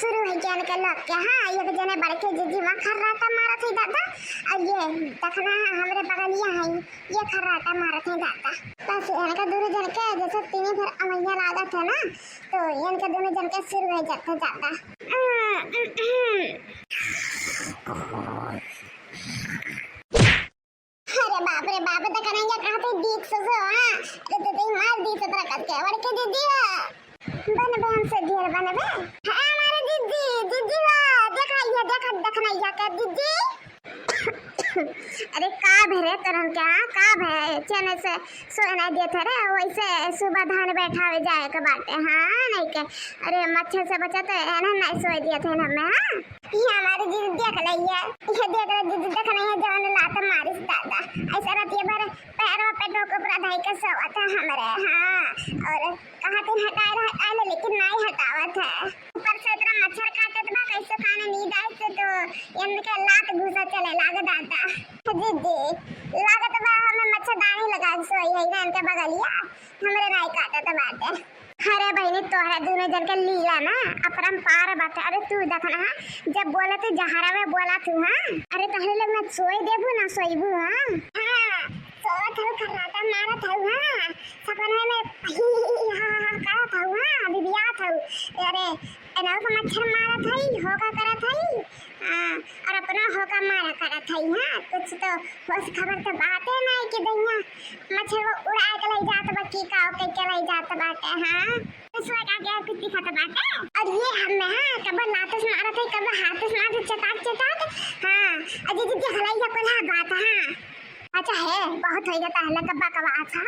शुरू हो गया के लग के। हाँ ये जने बड़के जीजी वहाँ खर्राटा मारा थे दादा, और ये देखना हमरे बगलिया है ये खर्राटा मारा थे दादा। बस इनका दोनों जन के जैसे तीन फिर अमैया लागत है ना, तो इनका दोनों जन के शुरू हो जाते दादा। अरे बाप रे बाप, तो कन्हैया कहते दीख से हां तो मार दी सतरा करके बड़के दीदी बनबे हमसे ढेर बनबे। हां हमारे दीदी दीदी वाह देखा ये देखना या का दीदी। अरे का भरे तरन क्या का भे चैनल से सोना देते रे, वैसे सुबह धान बैठावे जाए के बाटे। हां नहीं के अरे मच्छर से बचते है ना, नहीं सोए दिए थे ना मैं। हां ये हमारे दीदी देख लइया, ये देख रहे दीदी देखना है जवान लात मारिस दादा ऐसा रहती बार पैरों पे ठोक पूरा धाई के सोवत है हमरे। हां और कहा तुम हटाए लेकिन नहीं हटावत है, ऊपर से इतना मच्छर काटत बा कैसे खाने नींद आए तो इनके लात घुसा चले लागे दादा। दीदी लागत बा हमें मच्छरदानी लगा सोई है ना इनके बगलिया, हमरे नहीं काटत बाटे। अरे बहनी तोहरा दोनों जन के लीला ना अपरंपार बाटे। अरे तू देखना जब बोले तो जहरा में बोला तू। हां अरे तहरे लोग मैं सोई देबू ना सोईबू। हां हां सोत हो खराटा मारा था। हां सपने में हां का था। हां बिबिया था अरे एना को मच्छर मारा था होगा करा था। हां और अपना होगा मारा करा था। हां कुछ तो बस खबर तो बात है ना कि दैया मच्छर वो उड़ा के ले जात बा की का के ले जात बाटे। हां इसमें का क्या कुछ दिखत बाटे और ये हम हां कब लातस मारा था कब हाथस मार चटाक। हां अजी दीदी हलाइया कोला बात। हां अच्छा है बहुत हो जाता है कब्बा कबा। अच्छा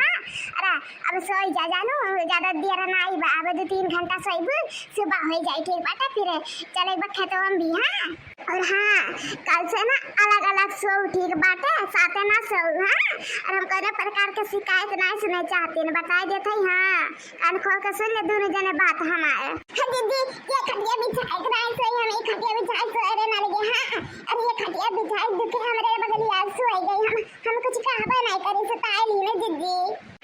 अरे अब सोई जा जानू ज्यादा देर ना आई बा, अब 2-3 घंटा सोईब सुबह हो जाए ठीक बाटा फिर चले बा खेतवा में भी। हां और हां कल से ना अलग अलग सो ठीक बाटे साथे ना सो। हां और हम कोनो प्रकार के शिकायत नहीं सुने चाहते न बता देते। हां कान खोल के सुन ले दोनों जने बात हमारे। दीदी ये खटिया बिछाई के नहीं सोई, हम एक खटिया बिछाई सोए रे ना लगे। हां अब ये खटिया बिछाई दुख हमरे बगलिया सोई गई, हम कुछ कहबा नहीं करी से ताली ने दीदी।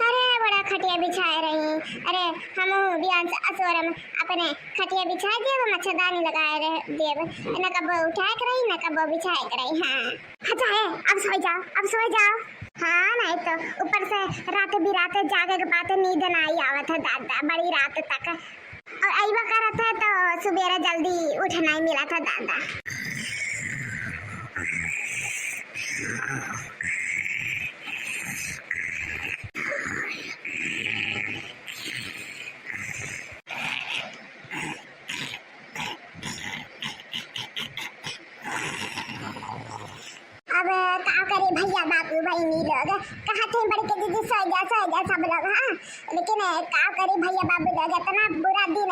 अरे बड़ा खटिया बिछाए रही। अरे हम बियान से असोरम अपने खटिया बिछा देव मच्छरदानी लगाए रहे देव न कब उठाए रही न कब बिछाए रही। हां अच्छा है अब सो जाओ। हां नहीं तो ऊपर से रात बिराते जागे के बात नींद ना आई आवत है दादा बड़ी रात तक, और आईवा करत है तो सुबेरे जल्दी उठ नहीं मिला था दादा। अब का करे भैया बापू बहनी लोग कहा थे बड़के दीदी सो जा सब लोग। हां लेकिन का करे भैया बाबू लोग इतना बुरा दिन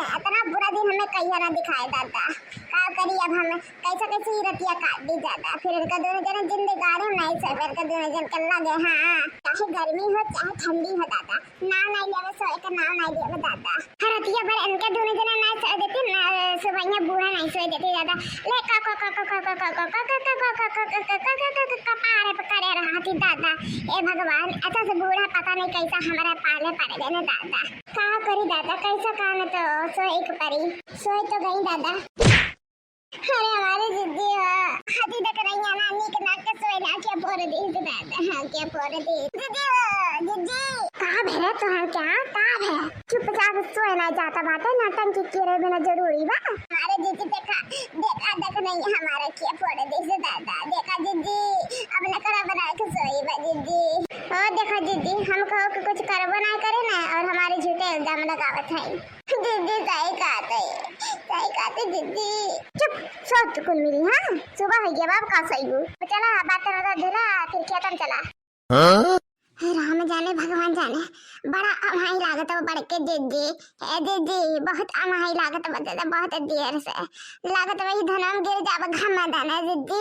हमें कहिया ना दिखाए दादा। का करी अब हम कैसे रतिया काट दी दादा, फिर इनका दोनों जन जिंदगानी में नहीं से फिर का दोनों जन के लगे। हां चाहे गर्मी हो चाहे ठंडी हो दादा ना नहीं लेवे सोए के ना नहीं लेवे दादा। रतिया भर इनके दोनों जन नहीं सोए देते ना सुबह बूढ़ा नहीं सोए देते दादा। ले का कपारे पकड़े रहती दादा। ए भगवान ऐसा से बूढ़ा पता नहीं कैसा हमारा पाले पड़ गए ना दादा। का करी दादा कैसा काम तो सोई के परी सोई तो गई दादा। अरे हमारे दीदी हाथी देख रही है ना नीक नाक के सोई ना क्या पोरे दी दादा। हां क्या पोरे दी दीदी कहां भरे तो है क्या का है चुपचाप सोए ना जाता बाटे नौटंकी करे बिना जरूरी बा। हमारे दीदी देखा नहीं हमारा क्या पोरे दी दादा। देखा दीदी अब न करा बना के सोई बा दीदी। ओ देखा दीदी हम कहो कि कुछ करबो ना करे ना और हमारे झूठे इल्जाम लगावत है। दीदी सही कहते दीदी चुप सोच कुल मिली। हां सुबह हो गया बाप का सही चला बात रहा दूरा फिर खेतम चला। राम जाने भगवान जाने बड़ा अमाई लागत है बड़के दीदी। ए दीदी बहुत अमाई लागत बता बहुत देर से लागत वही धनम गिर जाब घमा दाना दीदी।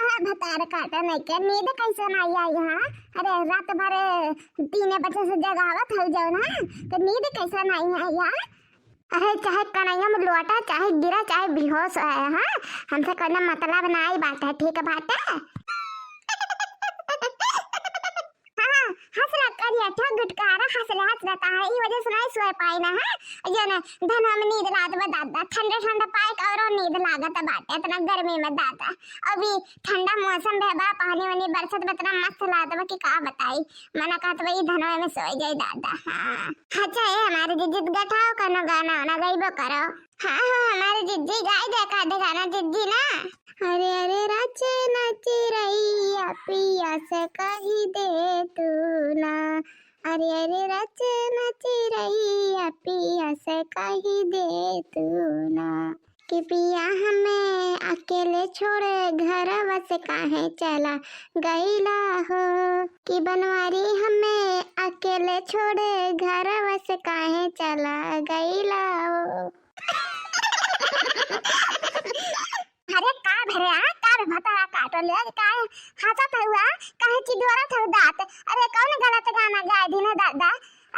हो भतार काटा नहीं के नींद कैसे ना आई। हां अरे रात भर 3 बजे से जगावत हो जाओ ना तो नींद कैसे ना आई। अरे चाहे कन्हैया में लोटा चाहे गिरा चाहे बेहोश है। हां हमसे कोई मतलब नहीं बात है ठीक बात है। हां हंस रहा करिया ठा गुटकारा हंसले हंस रहता है ई वजह से नहीं सोए पाई ना है जो ने धनवा में नींद लागत बा दादा ठंडा ठंडा पाए और नींद लागत बाटे इतना गर्मी में दादा अभी ठंडा मौसम बा पानी वानी बरसत बतना मस्त लागत बा कि का बताई मना कहत बा ई धनवा में सोई जाई दादा। हां अच्छा है हमारे जिद्दी गठाओ कनो गाना ना गाइबो करो। हाँ हमारे जिद्दी गाय देखा दे गाना जिद्दी ना। अरे अरे राचे नाची रैया पिया से कही दे तू ना अरे अरे राचे नाची रैया पिया से कही दे तू ना कि पिया हमें अकेले छोड़े घर बस काहे चला गईला हो कि बनवारी हमें अकेले छोड़े घर बस काहे चला गईला हो। अरे का भरे का भता काटो ले का हाथा हुआ काहे चिदोरा था दांत अरे कौन गलत गाना गाय दिन दादा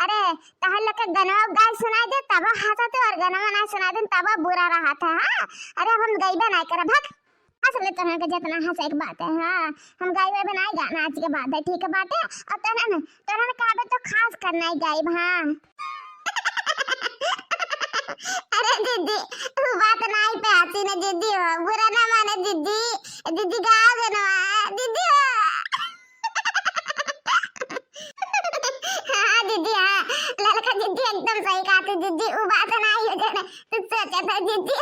अरे तहल के गनवा गाय सुनाई दे तब हाथा तो और गनवा ना सुनाई दे तब बुरा रहा था। हां अरे अब हम गईबे नहीं करे भग असले तने के जितना हंसे एक बात है। हां हम गाइबे बनाई गाना आज के बाद है ठीक है बात है अब तने काबे तो खास करना ही गाइब। हां अरे दीदी बात नहीं पे आती ना दीदी बुरा ना माने दीदी दीदी गाओ ना दीदी। हाँ दीदी हाँ लड़का दीदी एकदम सही कहा थी दीदी वो बात नहीं है जो तू सोचा था दीदी।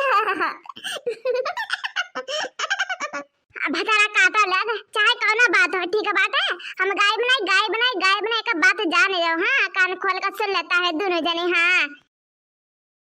भतारा काटा लग चाहे कौन बात हो ठीक है बात है हम गाय बनाई का बात जाने दो। हाँ कान खोल कर सुन लेता है दोनों जने। हाँ